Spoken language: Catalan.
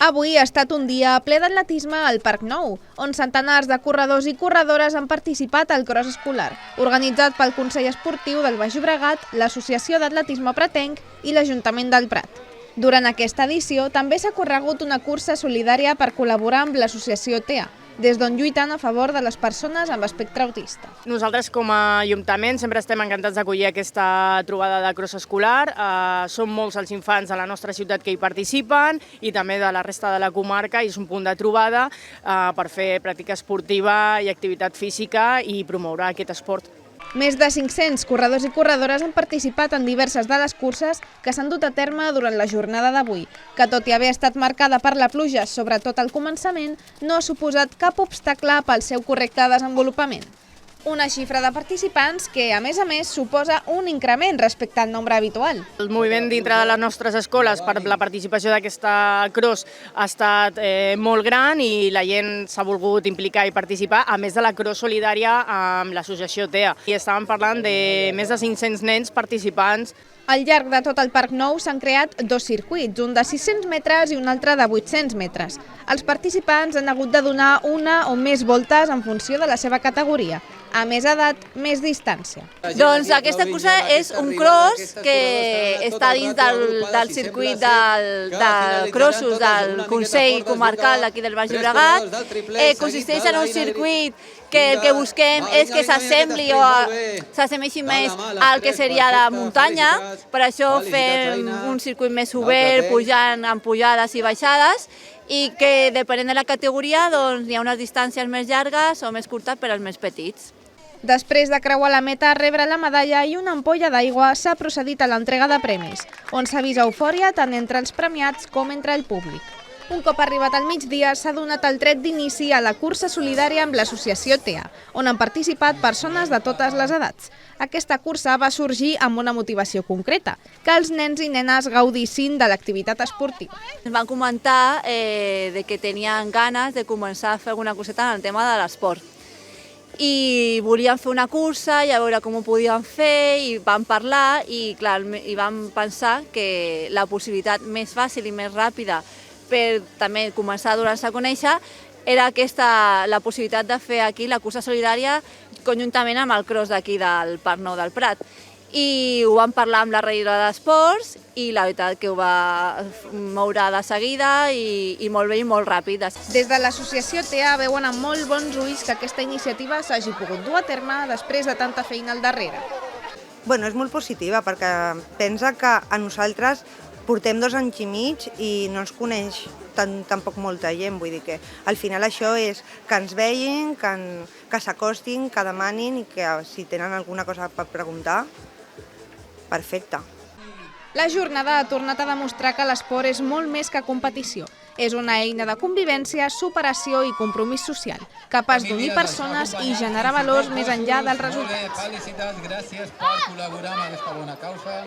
Avui ha estat un dia ple d'atletisme al Parc Nou, on centenars de corredors i corredores han participat al cross escolar, organitzat pel Consell Esportiu del Baix Llobregat, l'Associació d'Atletisme Pretenc i l'Ajuntament del Prat. Durant aquesta edició també s'ha corregut una cursa solidària per col·laborar amb l'associació TEA, des d'on lluiten a favor de les persones amb espectre autista. Nosaltres com a Ajuntament sempre estem encantats d'acollir aquesta trobada de cross escolar. Són molts els infants de la nostra ciutat que hi participen i també de la resta de la comarca, i és un punt de trobada per fer pràctica esportiva i activitat física i promoure aquest esport. Més de 500 corredors i corredores han participat en diverses de les curses que s'han dut a terme durant la jornada d'avui, que tot i haver estat marcada per la pluja, sobretot al començament, no ha suposat cap obstacle pel seu correcte desenvolupament. Una xifra de participants que, a més, suposa un increment respecte al nombre habitual. El moviment dintre de les nostres escoles per la participació d'aquesta cross ha estat molt gran i la gent s'ha volgut implicar i participar, a més de la cross solidària amb l'associació TEA. I estàvem parlant de més de 500 nens participants. Al llarg de tot el Parc Nou s'han creat dos circuits, un de 600 metres i un altre de 800 metres. Els participants han hagut de donar una o més voltes en funció de la seva categoria. A més edat, més distància. Doncs aquesta cursa és un cross que està dins del circuit de crossos del Consell Comarcal d'aquí del Baix Llobregat. Consisteix en un circuit que el que busquem és que s'assembli o s'assemeixi més al que seria la muntanya. Per això fem un circuit més obert, pujant amb pujades i baixades, i que depenent de la categoria hi ha unes distàncies més llargues o més curtes per als més petits. Després de creuar la meta, rebre la medalla i una ampolla d'aigua, s'ha procedit a l'entrega de premis, on s'ha vist eufòria tant entre els premiats com entre el públic. Un cop arribat al migdia, s'ha donat el tret d'inici a la cursa solidària amb l'associació TEA, on han participat persones de totes les edats. Aquesta cursa va sorgir amb una motivació concreta, que els nens i nenes gaudissin de l'activitat esportiva. Ens van comentar que tenien ganes de començar a fer alguna coseta en el tema de l'esport. I volíem fer una cursa i a veure com ho podíem fer, i vam parlar i vam pensar que la possibilitat més fàcil i més ràpida per també començar a donar-se a conèixer era la possibilitat de fer aquí la cursa solidària conjuntament amb el cross d'aquí del Parc Nou del Prat. I ho vam parlar amb la regidora d'Esports i la veritat que ho va moure de seguida i molt bé i molt ràpid. Des de l'associació TEA veuen amb molt bons ulls que aquesta iniciativa s'hagi pogut dur a terme després de tanta feina al darrere. Bueno, és molt positiva perquè pensa que a nosaltres portem 2 anys i mig i no ens coneix tampoc molta gent, vull dir que al final això és que ens vegin, que s'acostin, que demanin i que si tenen alguna cosa per preguntar, perfecte. La jornada ha tornat a demostrar que l'esport és molt més que competició. És una eina de convivència, superació i compromís social, capaç d'unir persones i generar valors més enllà dels resultats. Felicitats, gràcies per col·laborar amb aquesta bona causa.